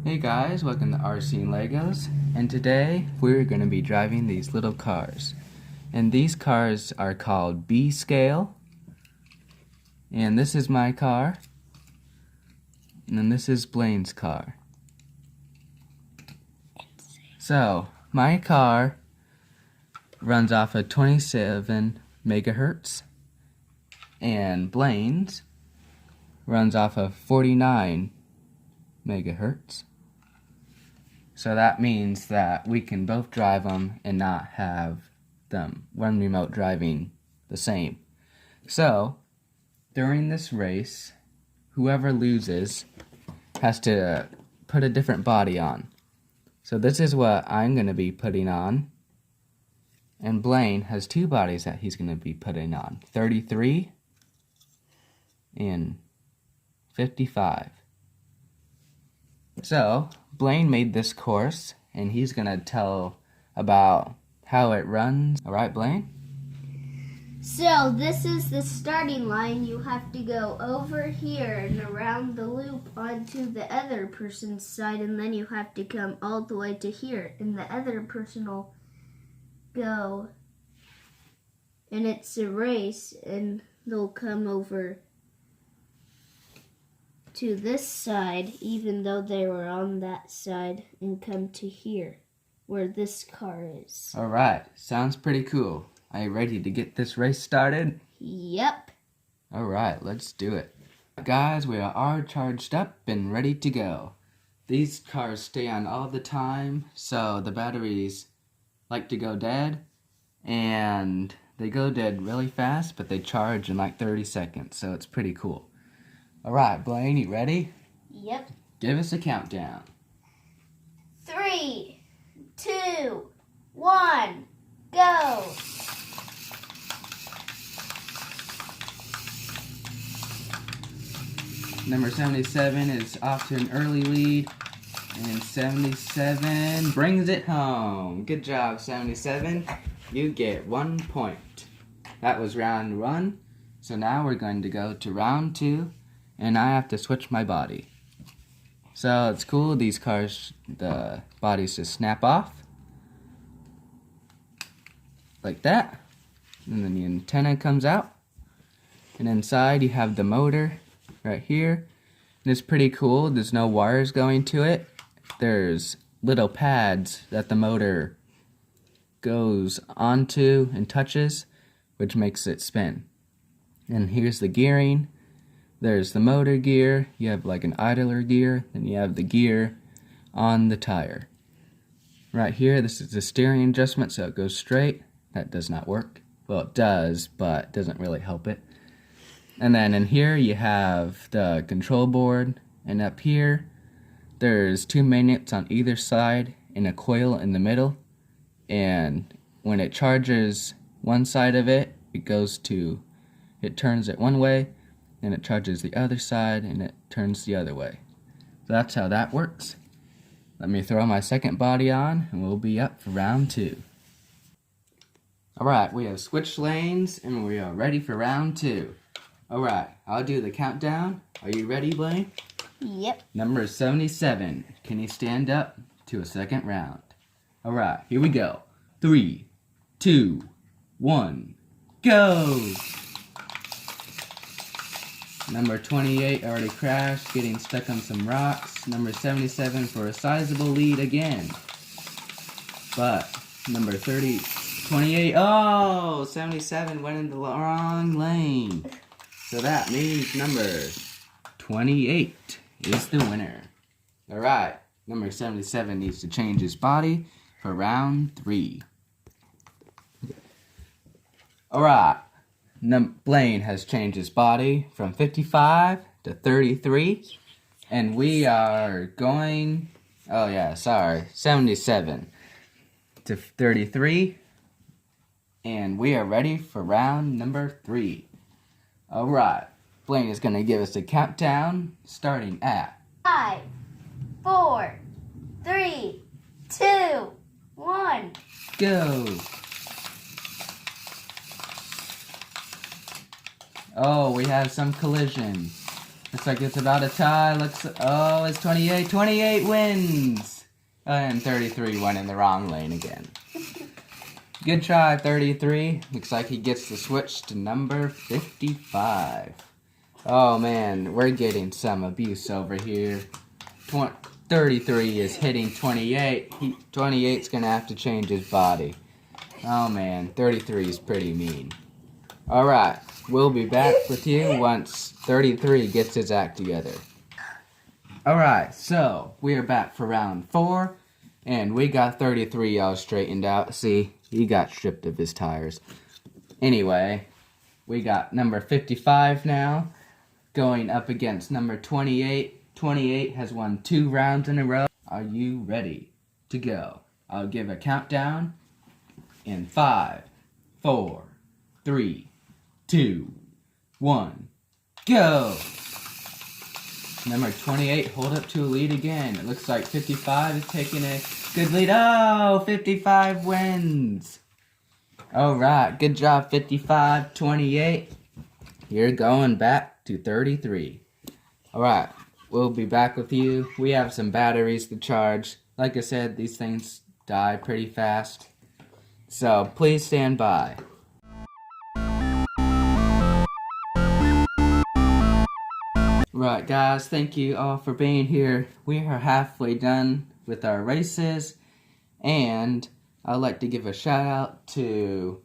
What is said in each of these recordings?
Hey guys, welcome to RC and Legos, and today we're going to be driving these little cars. And these cars are called B scale. And this is my car. And then this is Blaine's car. So, my car runs off of 27 megahertz, and Blaine's runs off of 49 megahertz. So that means that we can both drive them and not have them one remote driving the same. So during this race, whoever loses has to put a different body on. So this is what I'm going to be putting on. And Blaine has two bodies that he's going to be putting on. 33 and 55. So, Blaine made this course, and he's going to tell about how it runs. Alright, Blaine? So, this is the starting line. You have to go over here and around the loop onto the other person's side, and then you have to come all the way to here, and the other person will go, and it's a race, and they'll come over to this side, even though they were on that side, and come to here, where this car is. Alright, sounds pretty cool. Are you ready to get this race started? Yep. Alright, let's do it. Guys, we are all charged up and ready to go. These cars stay on all the time, so the batteries like to go dead, and they go dead really fast, but they charge in like 30 seconds, so it's pretty cool. Alright, Blaine, you ready? Yep. Give us a countdown. 3, 2, 1, go! Number 77 is off to an early lead, and 77 brings it home. Good job, 77. You get 1 point. That was round 1, so now we're going to go to round 2. And I have to switch my body. So it's cool, these cars, the bodies just snap off. Like that. And then the antenna comes out. And inside you have the motor right here. And it's pretty cool, there's no wires going to it. There's little pads that the motor goes onto and touches, which makes it spin. And here's the gearing. There's the motor gear, you have like an idler gear, then you have the gear on the tire. Right here, this is the steering adjustment, so it goes straight. That does not work. Well, it does, but it doesn't really help it. And then in here, you have the control board, and up here, there's 2 magnets on either side and a coil in the middle. And when it charges one side of it, it turns it one way, and it charges the other side, and it turns the other way. So that's how that works. Let me throw my second body on, and we'll be up for round 2. Alright, we have switched lanes, and we are ready for round 2. Alright, I'll do the countdown. Are you ready, Blaine? Yep. Number 77. Can you stand up to a second round? Alright, here we go. 3, 2, 1, go! Number 28 already crashed, getting stuck on some rocks. Number 77 for a sizable lead again. But number 28, oh, 77 went in the wrong lane. So that means number 28 is the winner. Alright, number 77 needs to change his body for round 3. Alright. Blaine has changed his body from 55 to 33, and we are going, 77 to 33, and we are ready for round number 3. Alright, Blaine is going to give us a countdown, starting at 5, 4, 3, 2, 1. go! Oh, we have some collision. Looks like it's about a tie. Oh, it's 28. 28 wins! And 33 went in the wrong lane again. Good try, 33. Looks like he gets to switch to number 55. Oh man, we're getting some abuse over here. 33 is hitting 28. 28's gonna have to change his body. Oh man, 33 is pretty mean. Alright, we'll be back with you once 33 gets his act together. Alright, so we are back for round 4, and we got 33 all straightened out. See, he got stripped of his tires. Anyway, we got number 55 now, going up against number 28. 28 has won 2 rounds in a row. Are you ready to go? I'll give a countdown in 5, 4, 3, 2, 1, go! Number 28 hold up to a lead again. It looks like 55 is taking a good lead. Oh, 55 wins! Alright, good job 55, 28. You're going back to 33. Alright, we'll be back with you. We have some batteries to charge. Like I said, these things die pretty fast. So, please stand by. Right, guys, thank you all for being here. We are halfway done with our races. And I'd like to give a shout out to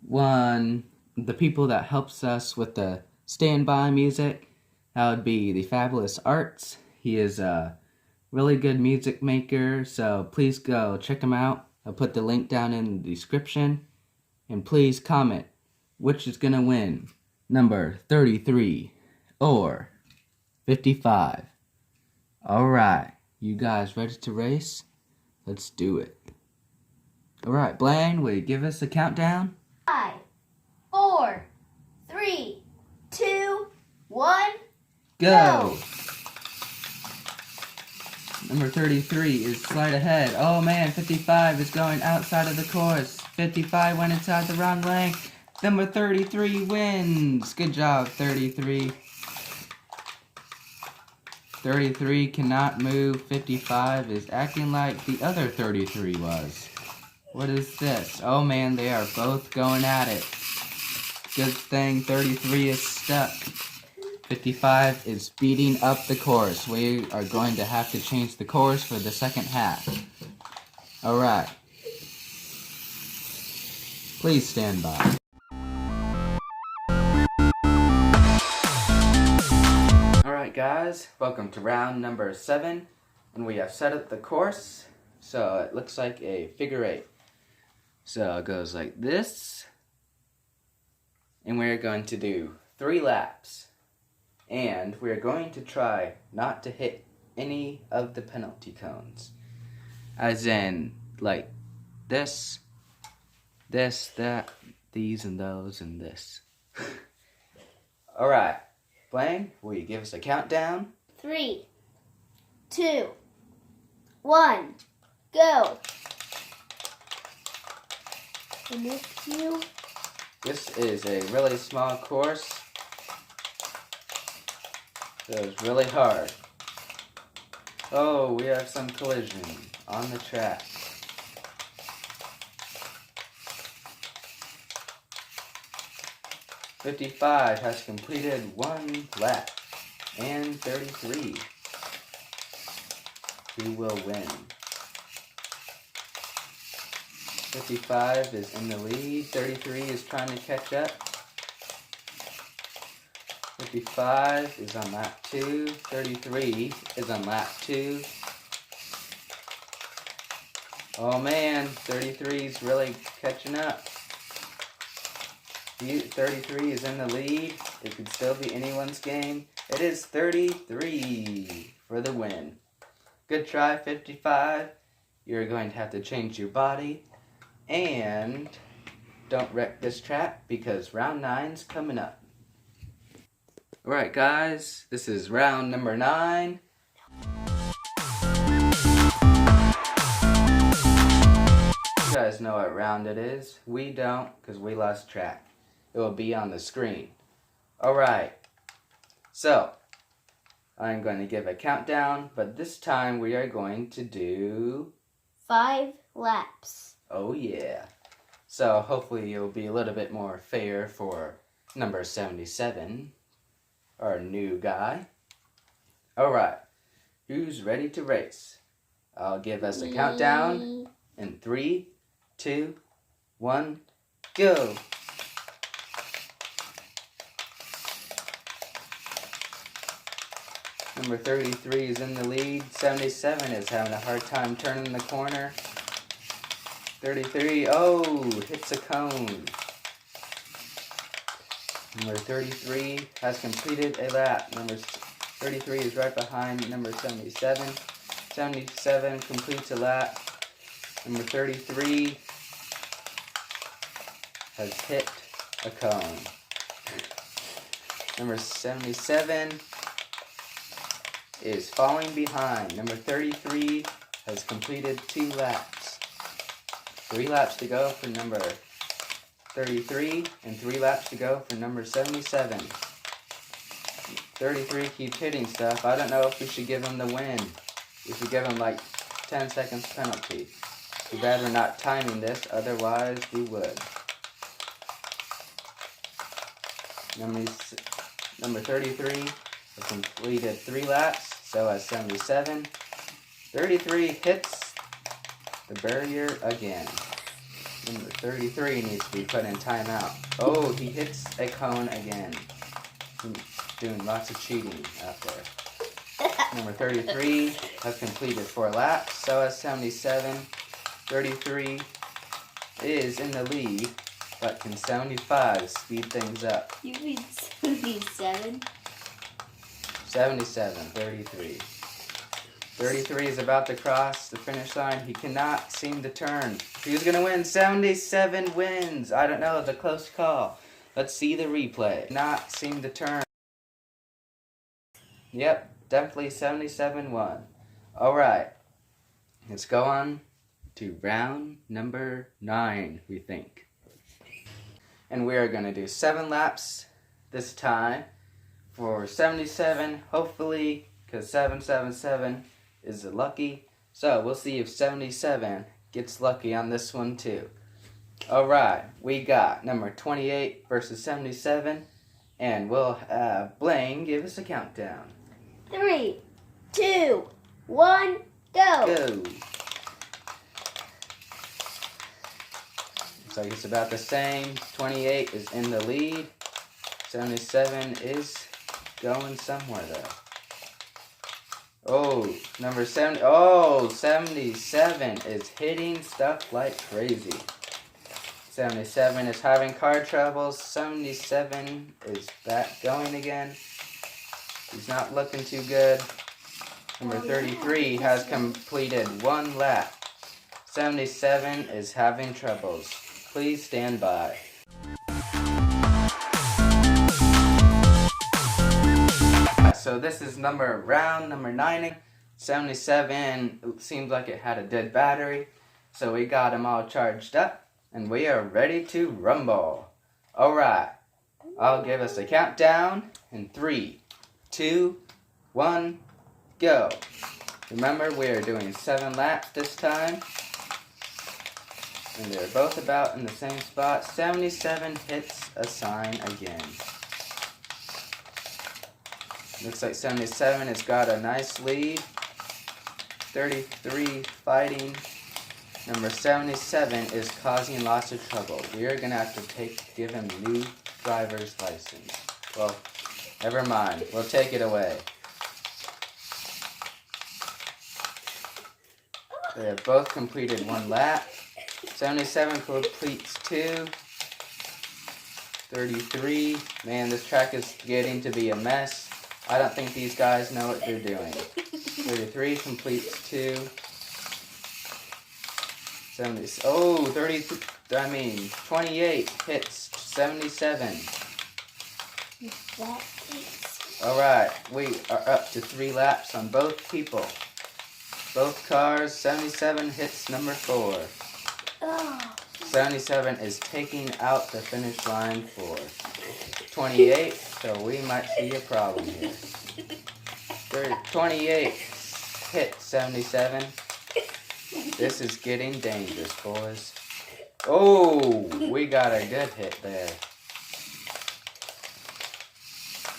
the people that helps us with the standby music. That would be the Fabulous Arts. He is a really good music maker, so please go check him out. I'll put the link down in the description. And please comment which is going to win, number 33 or 55. Alright, you guys ready to race? Let's do it. Alright, Blaine, will you give us a countdown? 5, 4, 3, 2, 1. Go! Number 33 is slight ahead. Oh man, 55 is going outside of the course. 55 went inside the wrong lane. Number 33 wins. Good job, 33. 33 cannot move. 55 is acting like the other 33 was. What is this? Oh man, they are both going at it. Good thing 33 is stuck. 55 is speeding up the course. We are going to have to change the course for the second half. Alright. Please stand by. Alright guys, welcome to round number 7. And we have set up the course. So it looks like a figure 8. So it goes like this. And we're going to do 3 laps. And we're going to try not to hit any of the penalty cones. As in, like, this, that, these, and those, and this. Alright. Blaine, will you give us a countdown? 3, 2, 1, go! And if you... This is a really small course. So it's really hard. Oh, we have some collision on the track. "55 has completed 1 lap, and 33. Who will win? 55 is in the lead. 33 is trying to catch up. 55 is on lap 2. 33 is on lap 2. Oh man, 33 is really catching up. 33 is in the lead. It could still be anyone's game. It is 33 for the win. Good try, 55. You're going to have to change your body. And don't wreck this track because round 9's coming up. Alright guys, this is round number 9. You guys know what round it is. We don't, because we lost track. It will be on the screen. Alright, so I'm going to give a countdown, but this time we are going to do 5 laps. Oh yeah. So hopefully it'll be a little bit more fair for number 77, our new guy. Alright, who's ready to race? I'll give us a countdown in 3, 2, 1, go! Number 33 is in the lead. 77 is having a hard time turning the corner. 33, oh, hits a cone. Number 33 has completed a lap. Number 33 is right behind number 77. 77 completes a lap. Number 33 has hit a cone. Number 77 is falling behind. Number 33 has completed 2 laps. 3 laps to go for number 33 and 3 laps to go for number 77. 33 keeps hitting stuff. I don't know if we should give him the win. We should give him like 10 seconds penalty. Too bad we're not timing this, otherwise we would. Number 33 has completed 3 laps, so has 77. 33 hits the barrier again. Number 33 needs to be put in timeout. Oh, he hits a cone again. He's doing lots of cheating out there. Number 33 has completed 4 laps, so has 77. 33 is in the lead, but can 75 speed things up? You mean 77? 77, 33. 33 is about to cross the finish line. He cannot seem to turn. Who's going to win? 77 wins. I don't know. It's a close call. Let's see the replay. Not seem to turn. Yep, definitely 77 won. Alright. Let's go on to round number 9, we think. And we are going to do 7 laps this time for 77, hopefully, because 777 is lucky. So we'll see if 77 gets lucky on this one too. Alright, we got number 28 versus 77, and we'll have Blaine give us a countdown. 3, 2, 1, go! Go! Looks like it's about the same. 28 is in the lead. 77 is going somewhere though. Oh, number 70. Oh, 77 is hitting stuff like crazy. 77 is having car troubles. 77 is back going again. He's not looking too good. Number 33 has completed 1 lap. 77 is having troubles. Please stand by. So this is round number 9. 77 seems like it had a dead battery. So we got them all charged up. And we are ready to rumble. Alright. I'll give us a countdown in 3, 2, 1, go. Remember, we are doing 7 laps this time. And they're both about in the same spot. 77 hits a sign again. Looks like 77 has got a nice lead. 33 fighting. Number 77 is causing lots of trouble. We are going to have to give him a new driver's license. Well, never mind. We'll take it away. They have both completed 1 lap. 77 completes 2. 33. Man, this track is getting to be a mess. I don't think these guys know what they're doing. 33 completes 2. 70. Oh, 28 hits 77. Alright, we are up to 3 laps on both people. Both cars. 77 hits number 4. 77 is taking out the finish line for 28, so we might see a problem here. 28 hit 77. This is getting dangerous, boys. Oh, we got a good hit there.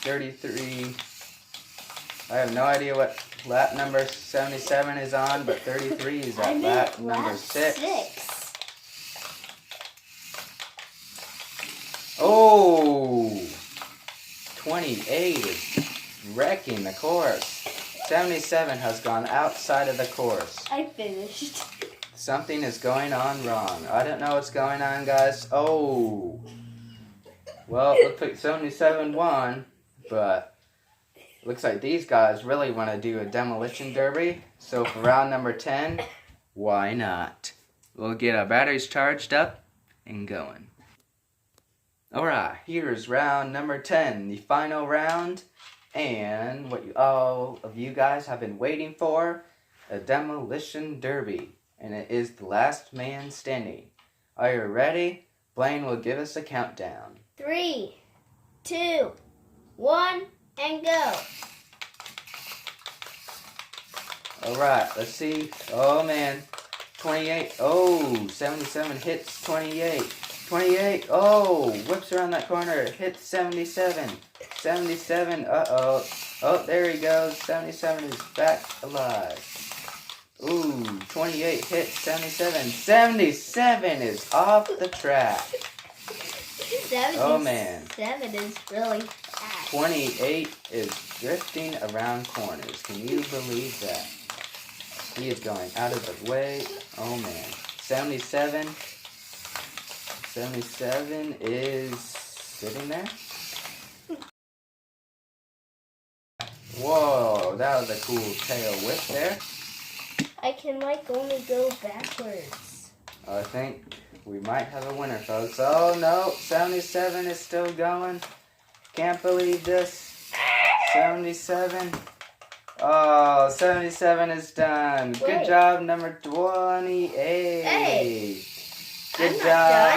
33. I have no idea what lap number 77 is on, but 33 is at lap number 6. Oh, 28 is wrecking the course. 77 has gone outside of the course. I finished. Something is going on wrong. I don't know what's going on, guys. Oh. Well, it looks like 77 won, but looks like these guys really want to do a demolition derby. So for round number 10, why not? We'll get our batteries charged up and going. Alright, here's round number 10, the final round, and what all of you guys have been waiting for, a demolition derby, and it is the last man standing. Are you ready? Blaine will give us a countdown. 3, 2, 1, and go. Alright, let's see. Oh man, 28. Oh, 77 hits 28. 28, oh, whips around that corner, hits 77. 77, uh-oh. Oh, there he goes. 77 is back alive. Ooh, 28 hits 77. 77 is off the track. 77 is really fast. 28 is drifting around corners. Can you believe that? He is going out of the way. Oh man. 77 is sitting there. Whoa, that was a cool tail whip there. I can only go backwards. I think we might have a winner, folks. Oh no, 77 is still going. Can't believe this. 77. Oh, 77 is done. Wait. Good job, number 28. Hey. Good I'm job.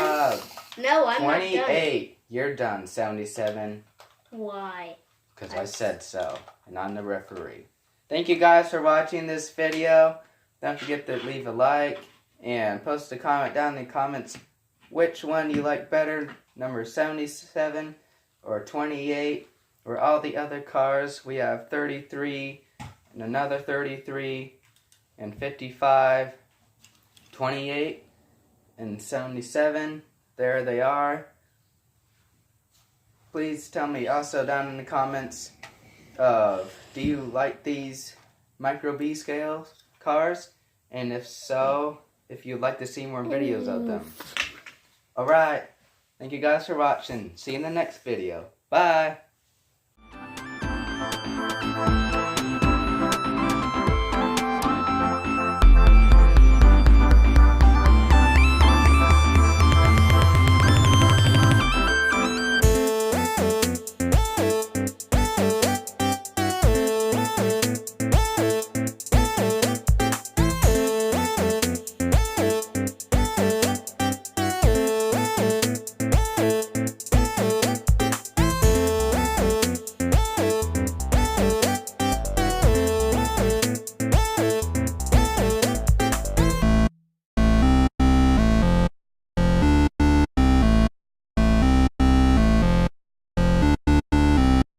not done. No, I'm 28. not done. You're done, 77. Why? Because I said so, and I'm the referee. Thank you guys for watching this video. Don't forget to leave a like and post a comment down in the comments which one you like better, number 77 or 28 or all the other cars. We have 33 and another 33 and 55, 28 and 77. There they are. Please tell me also down in the comments, do you like these Mico B scale cars? And if so, if you'd like to see more videos of them. Alright, thank you guys for watching. See you in the next video. Bye!